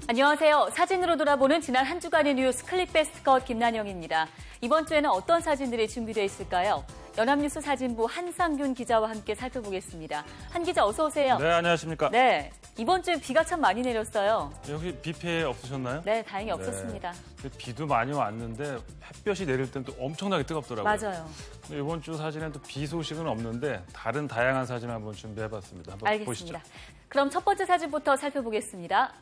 안녕하세요. 사진으로 돌아보는 지난 한 주간의 뉴스 클릭베스트컷 김난영입니다. 이번 주에는 어떤 사진들이 준비되어 있을까요? 연합뉴스 사진부 한상균 기자와 함께 살펴보겠습니다. 한 기자 어서 오세요. 네, 안녕하십니까. 네, 이번 주에 비가 참 많이 내렸어요. 여기 비 피해 없으셨나요? 네, 다행히 없었습니다. 비도 많이 왔는데 햇볕이 내릴 땐 또 엄청나게 뜨겁더라고요. 맞아요. 이번 주 사진엔 또 비 소식은 없는데 다른 다양한 사진을 한번 준비해봤습니다. 한번 알겠습니다. 보시죠. 그럼 첫 번째 사진부터 살펴보겠습니다.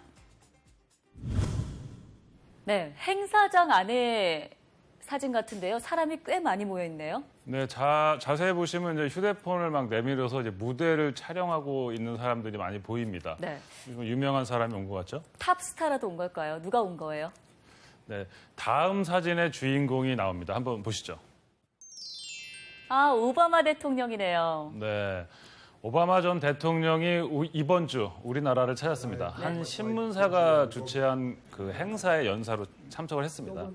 네, 행사장 안에 사진 같은데요. 사람이 꽤 많이 모여 있네요. 네, 자세히 보시면 이제 휴대폰을 막 내밀어서 이제 무대를 촬영하고 있는 사람들이 많이 보입니다. 네. 이거 유명한 사람이 온 것 같죠? 탑스타라도 온 걸까요? 누가 온 거예요? 네, 다음 사진의 주인공이 나옵니다. 한번 보시죠. 아, 오바마 대통령이네요. 네. 오바마 전 대통령이 이번 주 우리나라를 찾았습니다. 한 신문사가 주최한 그 행사의 연사로 참석을 했습니다.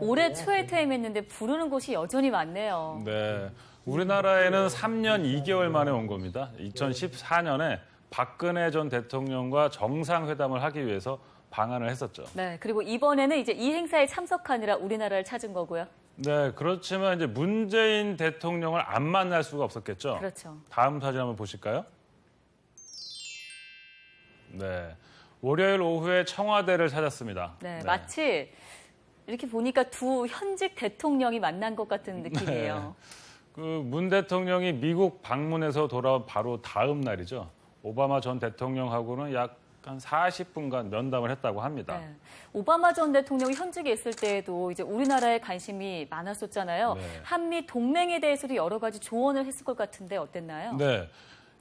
올해 초에 퇴임했는데 부르는 곳이 여전히 많네요. 네. 우리나라에는 3년 2개월 만에 온 겁니다. 2014년에 박근혜 전 대통령과 정상회담을 하기 위해서 방한을 했었죠. 네, 그리고 이번에는 이제 이 행사에 참석하느라 우리나라를 찾은 거고요. 네, 그렇지만 이제 문재인 대통령을 안 만날 수가 없었겠죠. 그렇죠. 다음 사진 한번 보실까요? 네, 월요일 오후에 청와대를 찾았습니다. 네, 마치 이렇게 보니까 두 현직 대통령이 만난 것 같은 느낌이에요. 그 문 대통령이 미국 방문해서 돌아온 바로 다음 날이죠. 오바마 전 대통령하고는 약 한 40분간 면담을 했다고 합니다. 네. 오바마 전 대통령이 현직에 있을 때에도 이제 우리나라에 관심이 많았었잖아요. 네. 한미 동맹에 대해서도 여러 가지 조언을 했을 것 같은데 어땠나요? 네,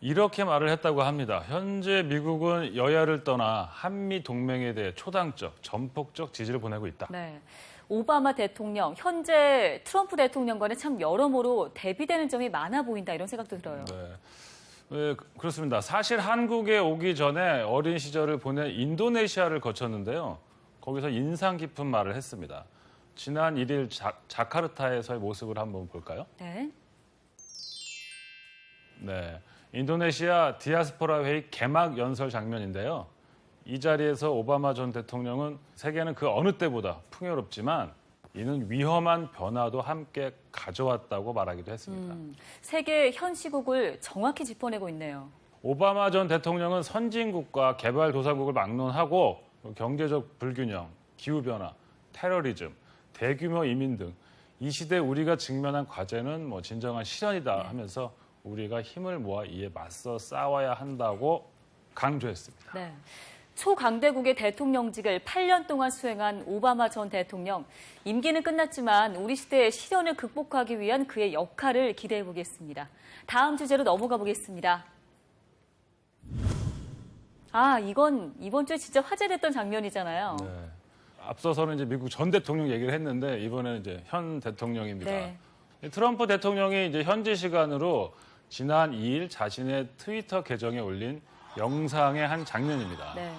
이렇게 말을 했다고 합니다. 현재 미국은 여야를 떠나 한미 동맹에 대해 초당적, 전폭적 지지를 보내고 있다. 네. 오바마 대통령, 현재 트럼프 대통령과는 참 여러모로 대비되는 점이 많아 보인다 이런 생각도 들어요. 네, 그렇습니다. 사실 한국에 오기 전에 어린 시절을 보낸 인도네시아를 거쳤는데요. 거기서 인상 깊은 말을 했습니다. 지난 1일 자카르타에서의 모습을 한번 볼까요? 네. 네, 인도네시아 디아스포라 회의 개막 연설 장면인데요. 이 자리에서 오바마 전 대통령은 세계는 그 어느 때보다 풍요롭지만 이는 위험한 변화도 함께 가져왔다고 말하기도 했습니다. 세계 현 시국을 정확히 짚어내고 있네요. 오바마 전 대통령은 선진국과 개발도상국을 막론하고 경제적 불균형, 기후변화, 테러리즘, 대규모 이민 등 이 시대 우리가 직면한 과제는 진정한 시련이다 하면서 우리가 힘을 모아 이에 맞서 싸워야 한다고 강조했습니다. 네. 초강대국의 대통령직을 8년 동안 수행한 오바마 전 대통령. 임기는 끝났지만 우리 시대의 시련을 극복하기 위한 그의 역할을 기대해 보겠습니다. 다음 주제로 넘어가 보겠습니다. 아, 이건 이번 주에 진짜 화제됐던 장면이잖아요. 네. 앞서서는 이제 미국 전 대통령 얘기를 했는데 이번에는 이제 현 대통령입니다. 네. 트럼프 대통령이 이제 현지 시간으로 지난 2일 자신의 트위터 계정에 올린 영상의 한 장면입니다. 네.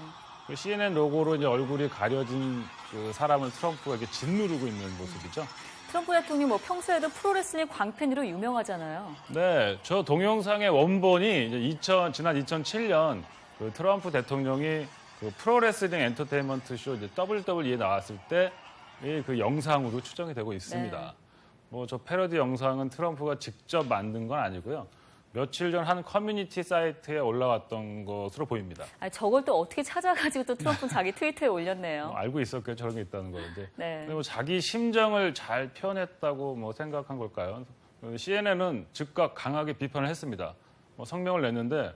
그 CNN 로고로 이제 얼굴이 가려진 그 사람을 트럼프가 이렇게 짓누르고 있는 모습이죠. 트럼프 대통령 평소에도 프로레슬링 광팬으로 유명하잖아요. 네, 저 동영상의 원본이 이제 지난 2007년 그 트럼프 대통령이 그 프로레슬링 엔터테인먼트 쇼 이제 WWE에 나왔을 때 그 영상으로 추정이 되고 있습니다. 네. 저 패러디 영상은 트럼프가 직접 만든 건 아니고요. 며칠 전 한 커뮤니티 사이트에 올라왔던 것으로 보입니다. 저걸 또 어떻게 찾아가지고 또 트럼프는 자기 트위터에 올렸네요. 알고 있었겠죠, 저런 게 있다는 거인데. 네. 근데 자기 심정을 잘 표현했다고 생각한 걸까요? CNN은 즉각 강하게 비판을 했습니다. 성명을 냈는데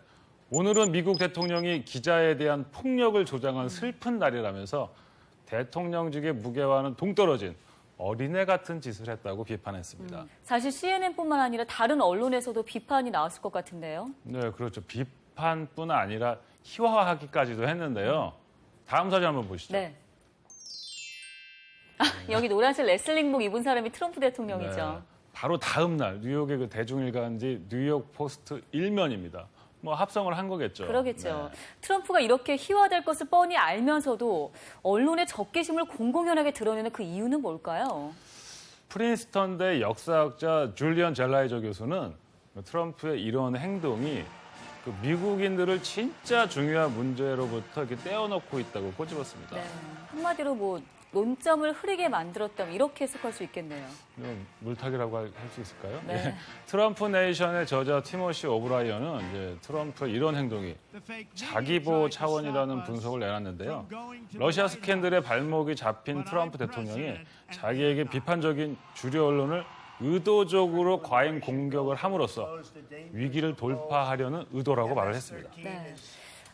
오늘은 미국 대통령이 기자에 대한 폭력을 조장한 슬픈 날이라면서 대통령직의 무게와는 동떨어진 어린애 같은 짓을 했다고 비판했습니다. 사실 CNN뿐만 아니라 다른 언론에서도 비판이 나왔을 것 같은데요. 네, 그렇죠. 비판뿐 아니라 희화화하기까지도 했는데요. 다음 사진 한번 보시죠. 네. 여기 노란색 레슬링복 입은 사람이 트럼프 대통령이죠. 네, 바로 다음 날 뉴욕의 그 대중일간지 뉴욕 포스트 1면입니다. 합성을 한 거겠죠. 그러겠죠. 네. 트럼프가 이렇게 희화될 것을 뻔히 알면서도 언론의 적개심을 공공연하게 드러내는 그 이유는 뭘까요? 프린스턴대 역사학자 줄리언 젤라이저 교수는 트럼프의 이런 행동이 그 미국인들을 진짜 중요한 문제로부터 이렇게 떼어놓고 있다고 꼬집었습니다. 네. 한마디로 뭐 논점을 흐리게 만들었다면 이렇게 해석할 수 있겠네요. 물타기라고 할 수 있을까요? 네. 예. 트럼프 네이션의 저자 티모시 오브라이언은 이제 트럼프의 이런 행동이 자기 보호 차원이라는 분석을 내놨는데요. 러시아 스캔들의 발목이 잡힌 트럼프 대통령이 자기에게 비판적인 주류 언론을 의도적으로 과잉 공격을 함으로써 위기를 돌파하려는 의도라고 말을 했습니다. 네.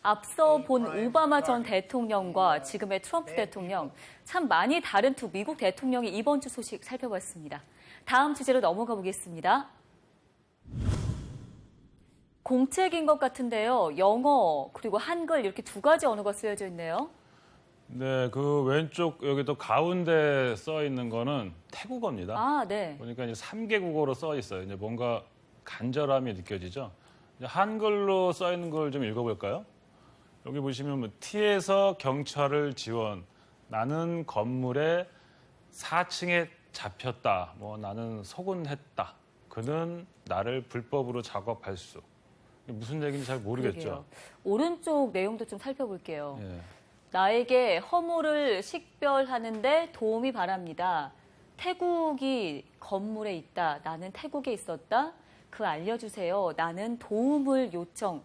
앞서 본 오바마 전 대통령과 지금의 트럼프 대통령, 참 많이 다른 두 미국 대통령이 이번 주 소식 살펴봤습니다. 다음 주제로 넘어가 보겠습니다. 공책인 것 같은데요. 영어 그리고 한글 이렇게 두 가지 언어가 쓰여져 있네요. 네, 그 왼쪽 여기 또 가운데 써 있는 거는 태국어입니다. 아, 네. 보니까 이제 3개 국어로 써 있어요. 이제 뭔가 간절함이 느껴지죠. 이제 한글로 써 있는 걸 좀 읽어볼까요? 여기 보시면 뭐 T에서 경찰을 지원, 나는 건물에 4층에 잡혔다, 뭐 나는 소근했다, 그는 나를 불법으로 작업할 수. 무슨 얘기인지 잘 모르겠죠. 그러게요. 오른쪽 내용도 좀 살펴볼게요. 예. 나에게 허물을 식별하는데 도움이 바랍니다. 태국이 건물에 있다. 나는 태국에 있었다. 그 알려주세요. 나는 도움을 요청.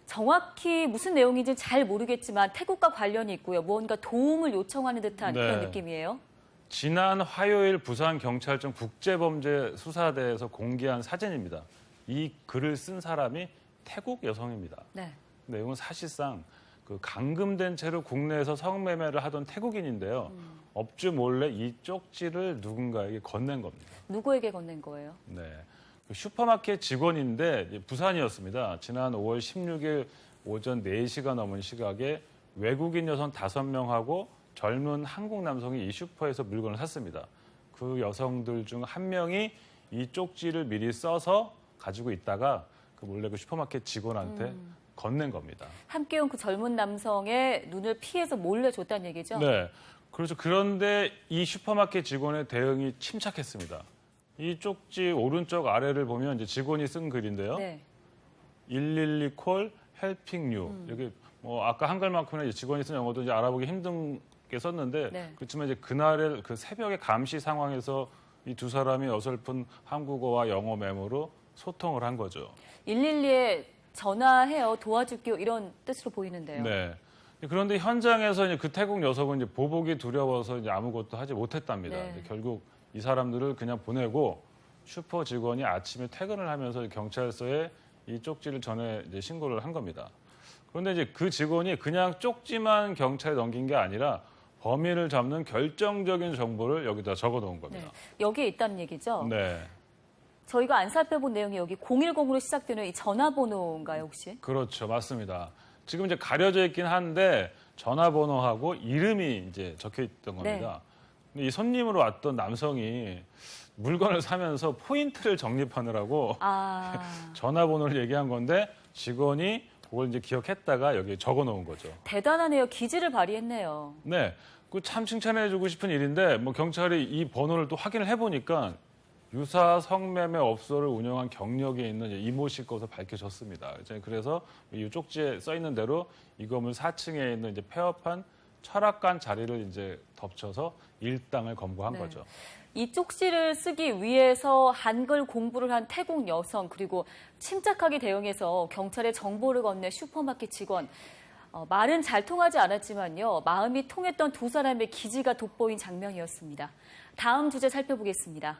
정확히 무슨 내용인지 잘 모르겠지만 태국과 관련이 있고요. 무언가 도움을 요청하는 듯한 네. 그런 느낌이에요. 지난 화요일 부산경찰청 국제범죄수사대에서 공개한 사진입니다. 이 글을 쓴 사람이 태국 여성입니다. 네. 내용은 사실상 그 감금된 채로 국내에서 성매매를 하던 태국인인데요. 업주 몰래 이 쪽지를 누군가에게 건넨 겁니다. 누구에게 건넨 거예요? 네. 그 슈퍼마켓 직원인데 이제 부산이었습니다. 지난 5월 16일 오전 4시가 넘은 시각에 외국인 여성 5명하고 젊은 한국 남성이 이 슈퍼에서 물건을 샀습니다. 그 여성들 중 한 명이 이 쪽지를 미리 써서 가지고 있다가 그 몰래 그 슈퍼마켓 직원한테 건넨 겁니다. 함께 온 그 젊은 남성의 눈을 피해서 몰래 줬다는 얘기죠? 네. 그래서 그런데 이 슈퍼마켓 직원의 대응이 침착했습니다. 이 쪽지 오른쪽 아래를 보면 이제 직원이 쓴 글인데요. 네. 112 콜 헬핑 유. 여기 뭐 아까 한글만큼은 직원이 쓴 영어도 이제 알아보기 힘든 게 썼는데 네. 그렇지만 이제 그날의 그 새벽의 감시 상황에서 이 두 사람이 어설픈 한국어와 영어 메모로 소통을 한 거죠. 112에 전화해요. 도와줄게요. 이런 뜻으로 보이는데요. 네. 그런데 현장에서 이제 그 태국 녀석은 이제 보복이 두려워서 이제 아무것도 하지 못했답니다. 네. 결국 이 사람들을 그냥 보내고 슈퍼 직원이 아침에 퇴근을 하면서 경찰서에 이 쪽지를 전해 이제 신고를 한 겁니다. 그런데 이제 그 직원이 그냥 쪽지만 경찰에 넘긴 게 아니라 범인을 잡는 결정적인 정보를 여기다 적어 놓은 네. 겁니다. 여기에 있다는 얘기죠? 네. 저희가 안 살펴본 내용이 여기 010으로 시작되는 이 전화번호인가요, 혹시? 그렇죠. 맞습니다. 지금 이제 가려져 있긴 한데 전화번호하고 이름이 이제 적혀 있던 겁니다. 근데 이 손님으로 왔던 남성이 물건을 사면서 포인트를 적립하느라고 아, 전화번호를 얘기한 건데 직원이 그걸 이제 기억했다가 여기에 적어 놓은 거죠. 대단하네요. 기지를 발휘했네요. 네. 그 참 칭찬해주고 싶은 일인데 뭐 경찰이 이 번호를 또 확인을 해보니까 유사 성매매 업소를 운영한 경력이 있는 이모 씨 것으로 밝혀졌습니다. 그래서 이 쪽지에 써 있는 대로 이 건물 4층에 있는 이제 폐업한 철학관 자리를 이제 덮쳐서 일당을 검거한 네. 거죠. 이 쪽지를 쓰기 위해서 한글 공부를 한 태국 여성 그리고 침착하게 대응해서 경찰에 정보를 건넨 슈퍼마켓 직원. 말은 잘 통하지 않았지만요. 마음이 통했던 두 사람의 기지가 돋보인 장면이었습니다. 다음 주제 살펴보겠습니다.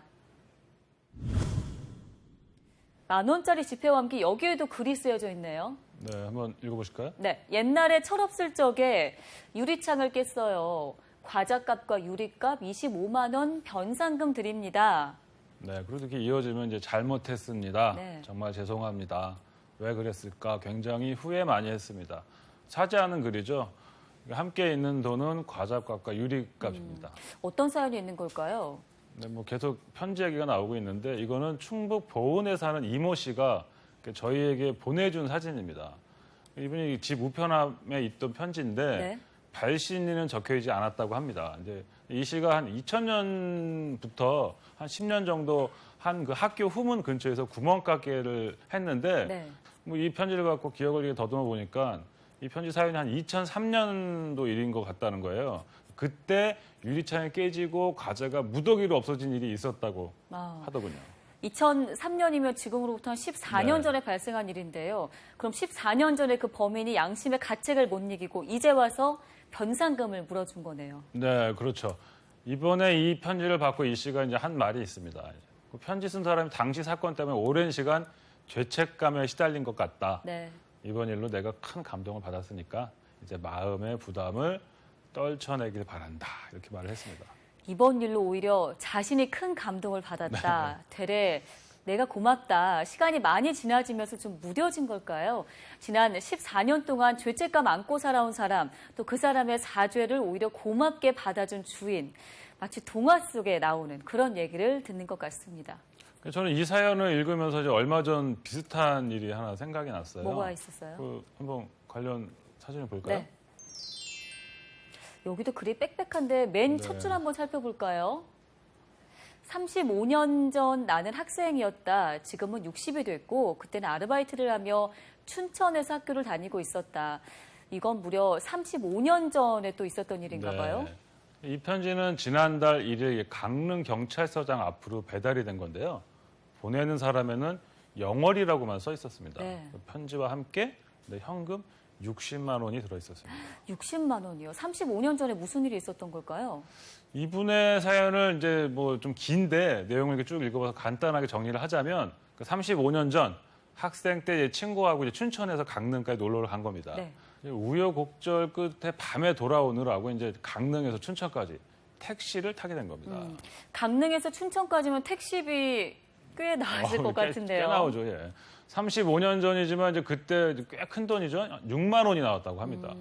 10,000원짜리 지폐와 함께 여기에도 글이 쓰여져 있네요. 네, 한번 읽어보실까요? 네, 옛날에 철없을 적에 유리창을 깼어요. 과자값과 유리값 25만 원 변상금 드립니다. 네, 그리고 이렇게 이어지면 이제 잘못했습니다. 네. 정말 죄송합니다. 왜 그랬을까? 굉장히 후회 많이 했습니다. 사죄하는 글이죠. 함께 있는 돈은 과자값과 유리값입니다. 어떤 사연이 있는 걸까요? 네, 뭐 계속 편지 얘기가 나오고 있는데 이거는 충북 보은에 사는 이모 씨가 저희에게 보내준 사진입니다. 이분이 집 우편함에 있던 편지인데 네. 발신인은 적혀있지 않았다고 합니다. 이제 이 씨가 한 2000년부터 한 10년 정도 한 그 학교 후문 근처에서 구멍가게를 했는데 네. 뭐 이 편지를 갖고 기억을 이렇게 더듬어 보니까 이 편지 사연이 한 2003년도 일인 것 같다는 거예요. 그때 유리창이 깨지고 과자가 무더기로 없어진 일이 있었다고 하더군요. 2003년이면 지금으로부터 한 14년 네. 전에 발생한 일인데요. 그럼 14년 전에 그 범인이 양심의 가책을 못 이기고 이제 와서 변상금을 물어준 거네요. 네, 그렇죠. 이번에 이 편지를 받고 이 씨가 이제 한 말이 있습니다. 그 편지 쓴 사람이 당시 사건 때문에 오랜 시간 죄책감에 시달린 것 같다. 네. 이번 일로 내가 큰 감동을 받았으니까 이제 마음의 부담을 떨쳐내길 바란다. 이렇게 말을 했습니다. 이번 일로 오히려 자신이 큰 감동을 받았다. 되레 내가 고맙다. 시간이 많이 지나지면서 좀 무뎌진 걸까요? 지난 14년 동안 죄책감 안고 살아온 사람, 또 그 사람의 사죄를 오히려 고맙게 받아준 주인. 마치 동화 속에 나오는 그런 얘기를 듣는 것 같습니다. 저는 이 사연을 읽으면서 이제 얼마 전 비슷한 일이 하나 생각이 났어요. 뭐가 있었어요? 한번 관련 사진을 볼까요? 네. 여기도 글이 빽빽한데 맨 네. 첫 줄 한번 살펴볼까요? 35년 전 나는 학생이었다. 지금은 60이 됐고 그때는 아르바이트를 하며 춘천에서 학교를 다니고 있었다. 이건 무려 35년 전에 또 있었던 일인가 봐요. 네. 이 편지는 지난달 1일 강릉 경찰서장 앞으로 배달이 된 건데요. 보내는 사람에는 영월이라고만 써 있었습니다. 네. 편지와 함께 현금 60만 원이 들어있었습니다. 60만 원이요. 35년 전에 무슨 일이 있었던 걸까요? 이분의 사연을 이제 뭐 좀 긴데 내용을 이렇게 쭉 읽어봐서 간단하게 정리를 하자면 35년 전 학생 때 친구하고 이제 춘천에서 강릉까지 놀러를 간 겁니다. 네. 우여곡절 끝에 밤에 돌아오느라고 이제 강릉에서 춘천까지 택시를 타게 된 겁니다. 강릉에서 춘천까지면 택시비 꽤 나왔을 것 같은데요. 꽤 나오죠. 예. 35년 전이지만 이제 그때 꽤 큰 돈이죠. 6만 원이 나왔다고 합니다.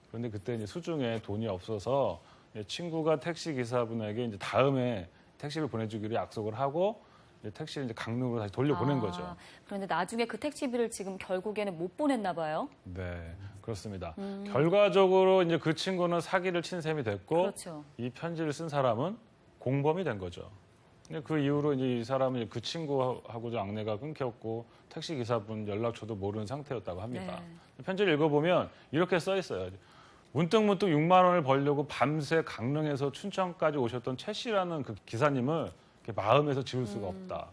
그런데 그때 이제 수중에 돈이 없어서 친구가 택시 기사분에게 이제 다음에 택시를 보내주기로 약속을 하고 이제 택시를 이제 강릉으로 다시 돌려보낸 거죠. 그런데 나중에 그 택시비를 지금 결국에는 못 보냈나 봐요. 네, 그렇습니다. 결과적으로 이제 그 친구는 사기를 친 셈이 됐고, 그렇죠. 이 편지를 쓴 사람은 공범이 된 거죠. 근데 그 이후로 이제 이 사람은 그 친구하고도 악내가 끊겼고 택시 기사분 연락처도 모르는 상태였다고 합니다. 네. 편지를 읽어보면 이렇게 써 있어요. 문득문득 6만 원을 벌려고 밤새 강릉에서 춘천까지 오셨던 최 씨라는 그 기사님을 마음에서 지울 수가 없다.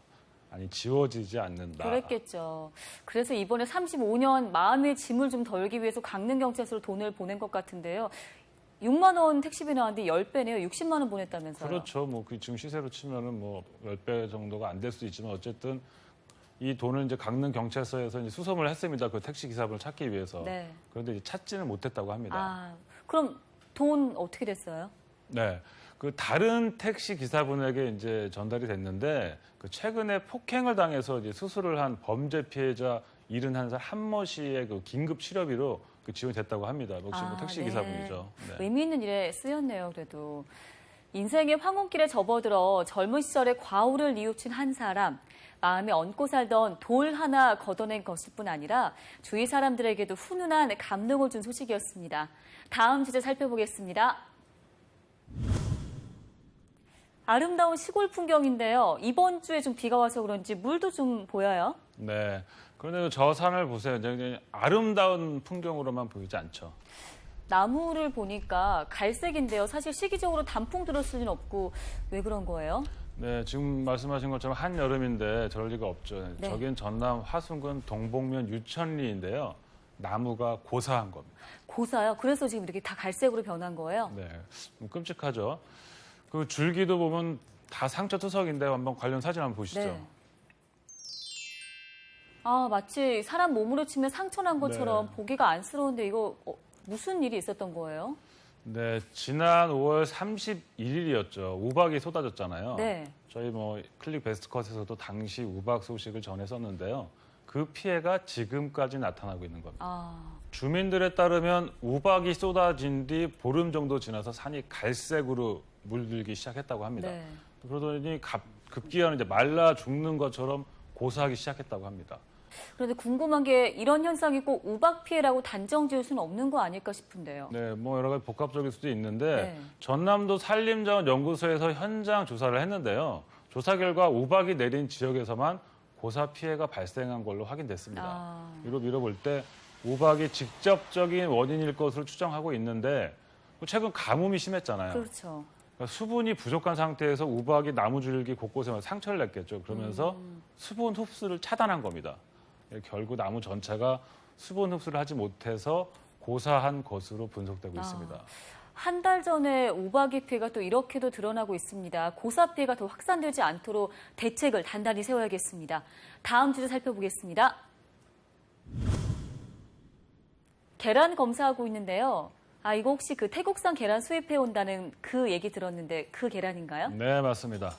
아니 지워지지 않는다. 그랬겠죠. 그래서 이번에 35년 마음의 짐을 좀 덜기 위해서 강릉경찰서로 돈을 보낸 것 같은데요. 6만 원 택시비 나왔는데 10배네요. 60만 원 보냈다면서요. 그렇죠. 뭐 그 지금 시세로 치면은 뭐 10배 정도가 안 될 수도 있지만 어쨌든 이 돈을 이제 강릉 경찰서에서 이제 수송을 했습니다. 그 택시 기사분을 찾기 위해서. 네. 그런데 이제 찾지는 못했다고 합니다. 그럼 돈 어떻게 됐어요? 네. 그 다른 택시 기사분에게 이제 전달이 됐는데 그 최근에 폭행을 당해서 이제 수술을 한 범죄 피해자 71살 한모 씨의 그 긴급 치료비로 그 지원이 됐다고 합니다. 역시 뭐 택시 네. 기사분이죠. 네. 의미 있는 일에 쓰였네요, 그래도. 인생의 황혼길에 접어들어 젊은 시절에 과오를 뉘우친 한 사람, 마음에 얹고 살던 돌 하나 걷어낸 것일 뿐 아니라 주위 사람들에게도 훈훈한 감동을 준 소식이었습니다. 다음 주제 살펴보겠습니다. 아름다운 시골 풍경인데요. 이번 주에 좀 비가 와서 그런지 물도 좀 보여요. 네. 그런데 저 산을 보세요. 이제 아름다운 풍경으로만 보이지 않죠. 나무를 보니까 갈색인데요. 사실 시기적으로 단풍 들었을 리는 없고 왜 그런 거예요? 네, 지금 말씀하신 것처럼 한여름인데 저럴 리가 없죠. 네. 저긴 전남 화순군 동복면 유천리인데요. 나무가 고사한 겁니다. 고사요? 그래서 지금 이렇게 다 갈색으로 변한 거예요? 네, 좀 끔찍하죠. 그 줄기도 보면 다 상처투석인데 한번 관련 사진 한번 보시죠. 네. 마치 사람 몸으로 치면 상처 난 것처럼 네. 보기가 안쓰러운데 이거 무슨 일이 있었던 거예요? 네, 지난 5월 31일이었죠. 우박이 쏟아졌잖아요. 네. 저희 뭐 클릭 베스트컷에서도 당시 우박 소식을 전했었는데요. 그 피해가 지금까지 나타나고 있는 겁니다. 주민들에 따르면 우박이 쏟아진 뒤 보름 정도 지나서 산이 갈색으로 물들기 시작했다고 합니다. 네. 그러더니 급기야는 이제 말라 죽는 것처럼 고사하기 시작했다고 합니다. 그런데 궁금한 게 이런 현상이 꼭 우박 피해라고 단정 지을 수는 없는 거 아닐까 싶은데요. 네, 뭐 여러 가지 복합적일 수도 있는데 네. 전남도 산림자원연구소에서 현장 조사를 했는데요. 조사 결과 우박이 내린 지역에서만 고사 피해가 발생한 걸로 확인됐습니다. 이로 밀어볼 때 우박이 직접적인 원인일 것으로 추정하고 있는데 최근 가뭄이 심했잖아요. 그렇죠. 그러니까 수분이 부족한 상태에서 우박이 나무 줄기 곳곳에 상처를 냈겠죠. 그러면서 수분 흡수를 차단한 겁니다. 결국 나무 전체가 수분 흡수를 하지 못해서 고사한 것으로 분석되고 있습니다. 한 달 전에 우박이 피해가 또 이렇게도 드러나고 있습니다. 고사 피해가 더 확산되지 않도록 대책을 단단히 세워야겠습니다. 다음 주제 살펴보겠습니다. 계란 검사하고 있는데요. 이거 혹시 그 태국산 계란 수입해 온다는 그 얘기 들었는데 그 계란인가요? 네, 맞습니다.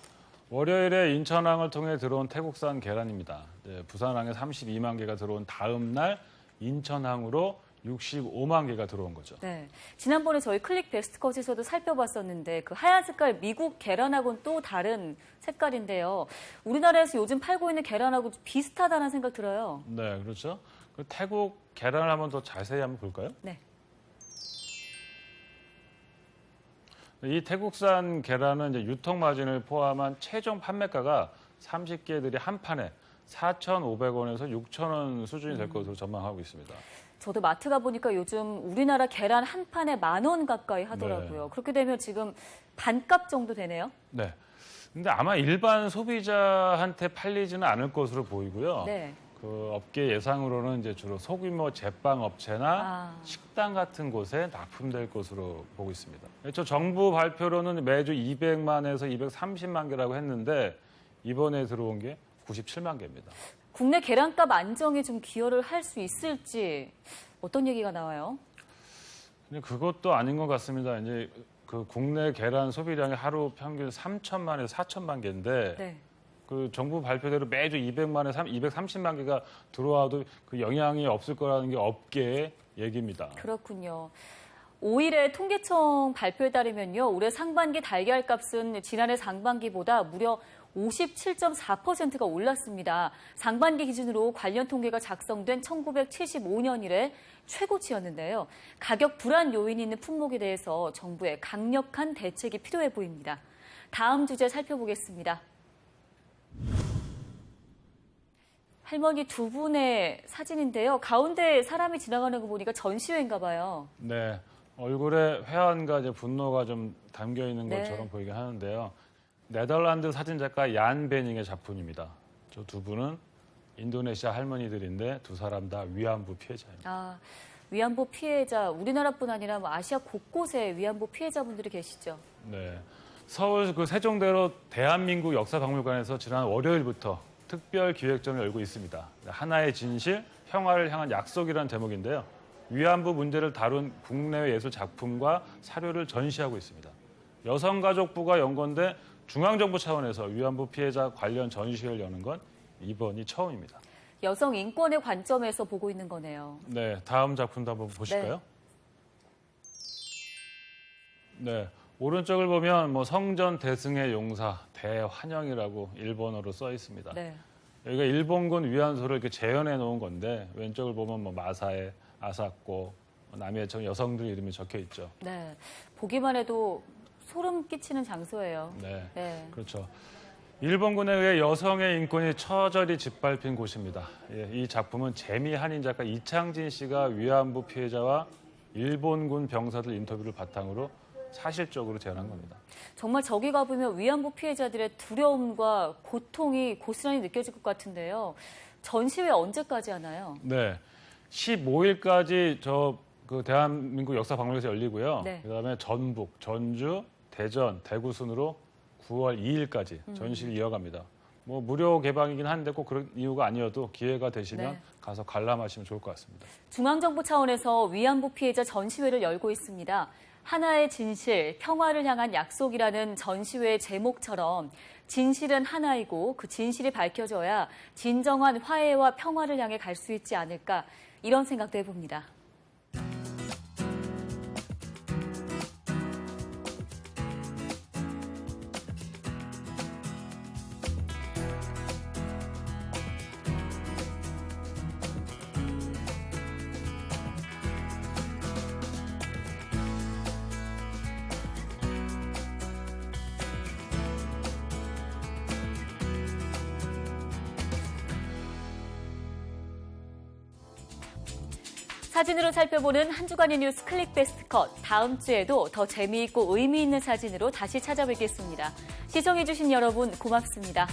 월요일에 인천항을 통해 들어온 태국산 계란입니다. 부산항에 32만 개가 들어온 다음 날 인천항으로 65만 개가 들어온 거죠. 네. 지난번에 저희 클릭 베스트컷에서도 살펴봤었는데 그 하얀 색깔 미국 계란하고는 또 다른 색깔인데요. 우리나라에서 요즘 팔고 있는 계란하고 비슷하다는 생각 들어요. 네, 그렇죠. 그 태국 계란을 한번 더 자세히 한번 볼까요? 네. 이 태국산 계란은 이제 유통 마진을 포함한 최종 판매가가 30개들이 한 판에 4,500원에서 6,000원 수준이 될 것으로 전망하고 있습니다. 저도 마트 가보니까 요즘 우리나라 계란 한 판에 10,000원 가까이 하더라고요. 네. 그렇게 되면 지금 반값 정도 되네요? 네. 근데 아마 일반 소비자한테 팔리지는 않을 것으로 보이고요. 네. 그 업계 예상으로는 이제 주로 소규모 제빵 업체나 식당 같은 곳에 납품될 것으로 보고 있습니다. 저 정부 발표로는 매주 200만에서 230만 개라고 했는데 이번에 들어온 게 97만 개입니다. 국내 계란값 안정에 좀 기여를 할 수 있을지 어떤 얘기가 나와요? 근데 그것도 아닌 것 같습니다. 이제 그 국내 계란 소비량이 하루 평균 3천만에서 4천만 개인데 네. 그 정부 발표대로 매주 200만에서 230만 개가 들어와도 그 영향이 없을 거라는 게 업계의 얘기입니다. 그렇군요. 5일에 통계청 발표에 따르면요. 올해 상반기 달걀 값은 지난해 상반기보다 무려 57.4%가 올랐습니다. 상반기 기준으로 관련 통계가 작성된 1975년 이래 최고치였는데요. 가격 불안 요인이 있는 품목에 대해서 정부의 강력한 대책이 필요해 보입니다. 다음 주제 살펴보겠습니다. 할머니 두 분의 사진인데요. 가운데 사람이 지나가는 거 보니까 전시회인가 봐요. 네, 얼굴에 회한과 이제 분노가 좀 담겨 있는 네. 것처럼 보이긴 하는데요. 네덜란드 사진작가 얀 베닝의 작품입니다. 저 두 분은 인도네시아 할머니들인데 두 사람 다 위안부 피해자입니다. 위안부 피해자, 우리나라뿐 아니라 뭐 아시아 곳곳에 위안부 피해자분들이 계시죠. 네, 서울 그 세종대로 대한민국 역사박물관에서 지난 월요일부터 특별 기획전을 열고 있습니다. 하나의 진실, 평화를 향한 약속이라는 제목인데요. 위안부 문제를 다룬 국내외 예술 작품과 사료를 전시하고 있습니다. 여성가족부가 연 건데 중앙정부 차원에서 위안부 피해자 관련 전시회를 여는 건 이번이 처음입니다. 여성 인권의 관점에서 보고 있는 거네요. 네, 다음 작품도 한번 보실까요? 네, 오른쪽을 보면 뭐 성전 대승의 용사 대환영이라고 일본어로 써 있습니다. 네. 여기가 일본군 위안소를 이렇게 재현해 놓은 건데 왼쪽을 보면 뭐 마사에, 아사코, 남해청 여성들 이름이 적혀 있죠. 네. 보기만 해도 소름 끼치는 장소예요. 네, 네. 그렇죠. 일본군에 의해 여성의 인권이 처절히 짓밟힌 곳입니다. 예, 이 작품은 재미 한인 작가 이창진 씨가 위안부 피해자와 일본군 병사들 인터뷰를 바탕으로 사실적으로 재현한 겁니다. 정말 저기 가보면 위안부 피해자들의 두려움과 고통이 고스란히 느껴질 것 같은데요. 전시회 언제까지 하나요? 네, 15일까지 그 대한민국 역사박물관에서 열리고요. 네. 그다음에 전북, 전주, 대전, 대구 순으로 9월 2일까지 전시를 이어갑니다. 뭐 무료 개방이긴 한데 꼭 그런 이유가 아니어도 기회가 되시면 네. 가서 관람하시면 좋을 것 같습니다. 중앙정부 차원에서 위안부 피해자 전시회를 열고 있습니다. 하나의 진실, 평화를 향한 약속이라는 전시회의 제목처럼 진실은 하나이고 그 진실이 밝혀져야 진정한 화해와 평화를 향해 갈 수 있지 않을까 이런 생각도 해봅니다. 사진으로 살펴보는 한 주간의 뉴스 클릭 베스트 컷. 다음 주에도 더 재미있고 의미 있는 사진으로 다시 찾아뵙겠습니다. 시청해주신 여러분 고맙습니다.